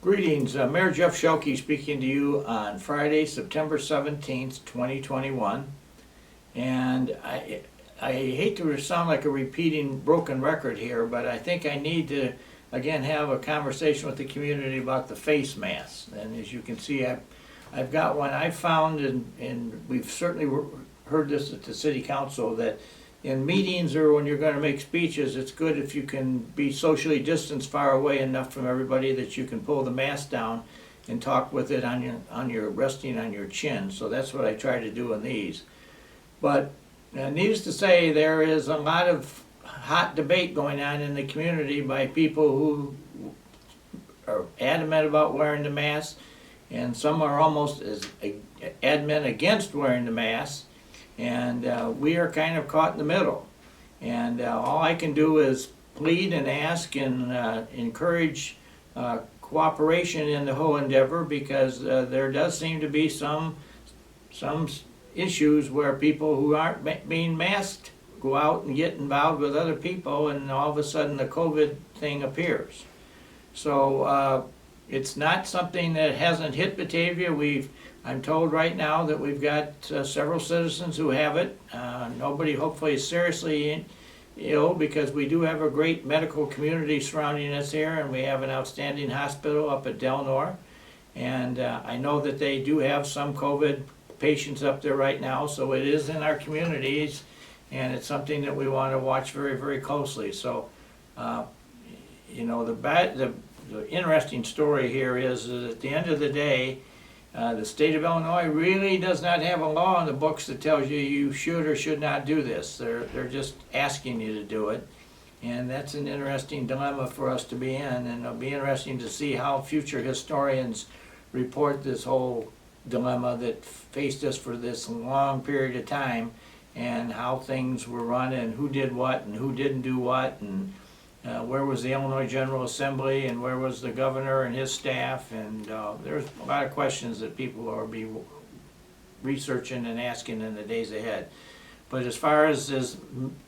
Greetings, Mayor Jeff Schielke speaking to you on Friday, September 17th, 2021. And I hate to sound like a repeating broken record here, but I think I need to again have a conversation with the community about the face masks. And as you can see, I've got one I found, and we've certainly heard this at the city council, that in meetings or when you're going to make speeches, it's good if you can be socially distanced far away enough from everybody that you can pull the mask down and talk with it on your resting on your chin. So that's what I try to do in these. But needless to say, there is a lot of hot debate going on in the community by people who are adamant about wearing the mask, and some are almost as adamant against wearing the mask. And we are kind of caught in the middle. And all I can do is plead and ask and encourage cooperation in the whole endeavor, because there does seem to be some issues where people who aren't being masked go out and get involved with other people, and all of a sudden the COVID thing appears. So it's not something that hasn't hit Batavia. I'm told right now that we've got several citizens who have it. Nobody hopefully is seriously ill, because we do have a great medical community surrounding us here, and we have an outstanding hospital up at Del Nor. And I know that they do have some COVID patients up there right now, so it is in our communities, and it's something that we want to watch very, very closely. So, the interesting story here is that at the end of the day, the state of Illinois really does not have a law in the books that tells you should or should not do this. They're just asking you to do it. And that's an interesting dilemma for us to be in. And it'll be interesting to see how future historians report this whole dilemma that faced us for this long period of time, and how things were run and who did what and who didn't do what, and where was the Illinois General Assembly, and where was the governor and his staff. And there's a lot of questions that people will be researching and asking in the days ahead. But as far as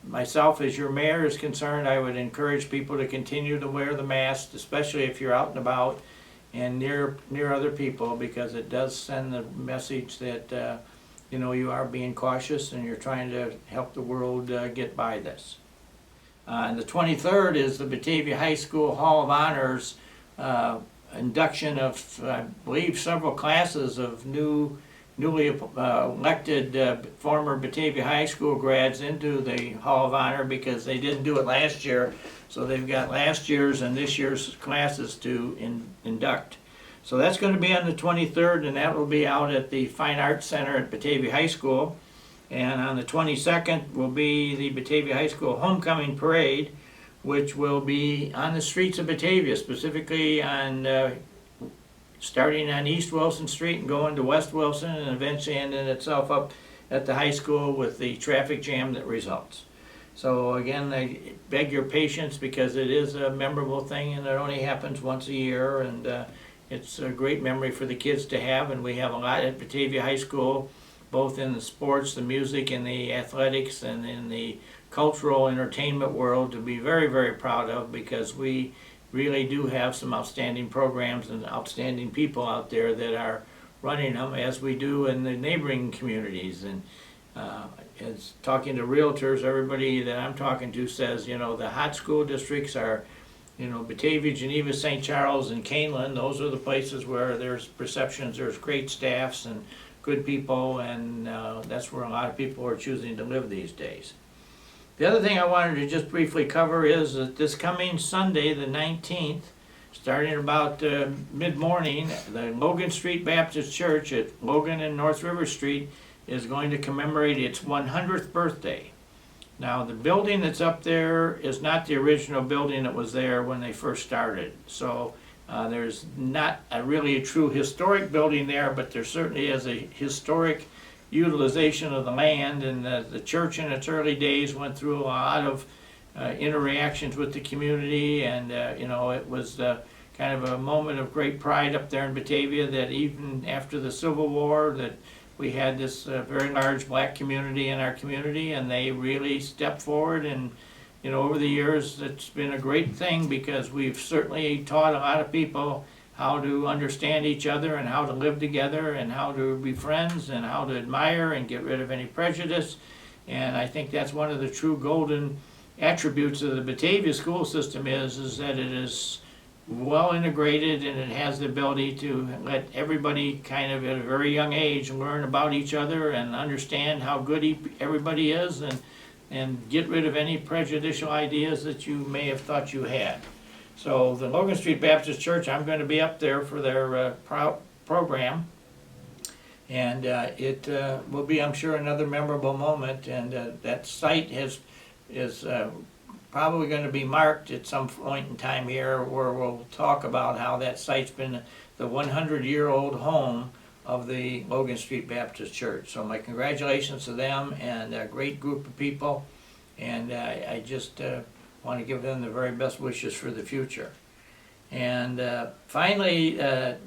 myself as your mayor is concerned, I would encourage people to continue to wear the mask, especially if you're out and about and near other people, because it does send the message that you are being cautious and you're trying to help the world get by this. And the 23rd is the Batavia High School Hall of Honors induction of, I believe, several classes of newly elected former Batavia High School grads into the Hall of Honor, because they didn't do it last year. So they've got last year's and this year's classes to induct. So that's going to be on the 23rd, and that will be out at the Fine Arts Center at Batavia High School. And on the 22nd will be the Batavia High School Homecoming Parade, which will be on the streets of Batavia, specifically starting on East Wilson Street and going to West Wilson, and eventually ending itself up at the high school with the traffic jam that results. So again, I beg your patience, because it is a memorable thing, and it only happens once a year, and it's a great memory for the kids to have. And we have a lot at Batavia High School, both in the sports, the music, and the athletics, and in the cultural entertainment world, to be very, very proud of, because we really do have some outstanding programs and outstanding people out there that are running them, as we do in the neighboring communities. And as talking to realtors, everybody that I'm talking to says, the hot school districts are, Batavia, Geneva, St. Charles, and Canelan. Those are the places where there's perceptions, there's great staffs and good people, and that's where a lot of people are choosing to live these days. The other thing I wanted to just briefly cover is that this coming Sunday, the 19th, starting about mid-morning, the Logan Street Baptist Church at Logan and North River Street is going to commemorate its 100th birthday. Now, the building that's up there is not the original building that was there when they first started. So there's not really a true historic building there, but there certainly is a historic utilization of the land. And the church in its early days went through a lot of interactions with the community, and it was kind of a moment of great pride up there in Batavia, that even after the Civil War, that we had this very large black community in our community, and they really stepped forward. And over the years, it's been a great thing, because we've certainly taught a lot of people how to understand each other and how to live together and how to be friends and how to admire and get rid of any prejudice. And I think that's one of the true golden attributes of the Batavia school system is that it is well integrated and it has the ability to let everybody kind of at a very young age learn about each other and understand how good everybody is and get rid of any prejudicial ideas that you may have thought you had. So the Logan Street Baptist Church, I'm going to be up there for their program, and it will be, I'm sure, another memorable moment. And that site is probably going to be marked at some point in time here, where we'll talk about how that site's been the 100-year-old home of the Logan Street Baptist Church. So my congratulations to them and a great group of people, and I just want to give them the very best wishes for the future. And finally,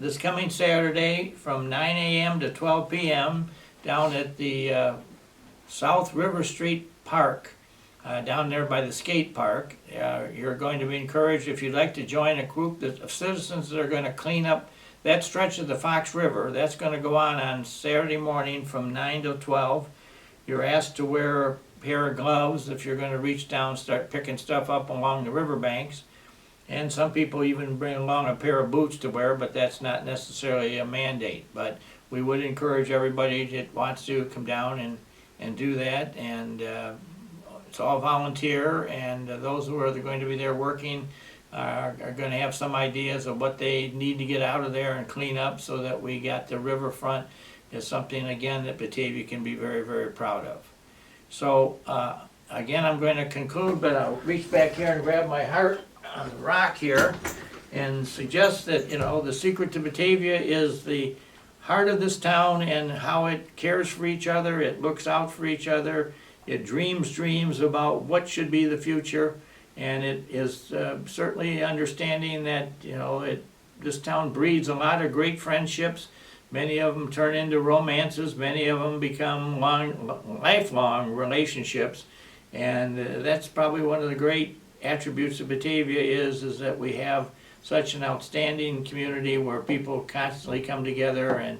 this coming Saturday from 9 a.m. to 12 p.m. down at the South River Street Park, down there by the skate park, you're going to be encouraged, if you'd like to join a group of citizens that are going to clean up that stretch of the Fox River. That's going to go on Saturday morning from 9 to 12. You're asked to wear a pair of gloves if you're going to reach down, start picking stuff up along the riverbanks. And some people even bring along a pair of boots to wear, but that's not necessarily a mandate. But we would encourage everybody that wants to come down and do that. And it's all volunteer, and those who are going to be there working are going to have some ideas of what they need to get out of there and clean up, so that we got the riverfront is something, again, that Batavia can be very, very proud of. So again, I'm going to conclude, but I'll reach back here and grab my heart on the rock here and suggest that, the secret to Batavia is the heart of this town and how it cares for each other, it looks out for each other, it dreams about what should be the future, and it is certainly understanding that, this town breeds a lot of great friendships. Many of them turn into romances, many of them become lifelong relationships, and that's probably one of the great attributes of Batavia is that we have such an outstanding community where people constantly come together, and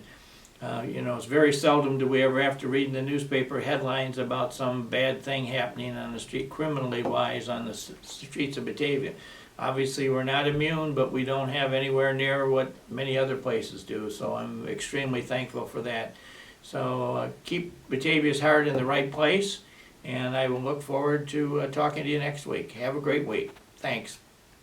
it's very seldom do we ever have to read in the newspaper headlines about some bad thing happening on the street, criminally wise, on the streets of Batavia. Obviously, we're not immune, but we don't have anywhere near what many other places do, so I'm extremely thankful for that. So keep Batavia's heart in the right place, and I will look forward to talking to you next week. Have a great week. Thanks.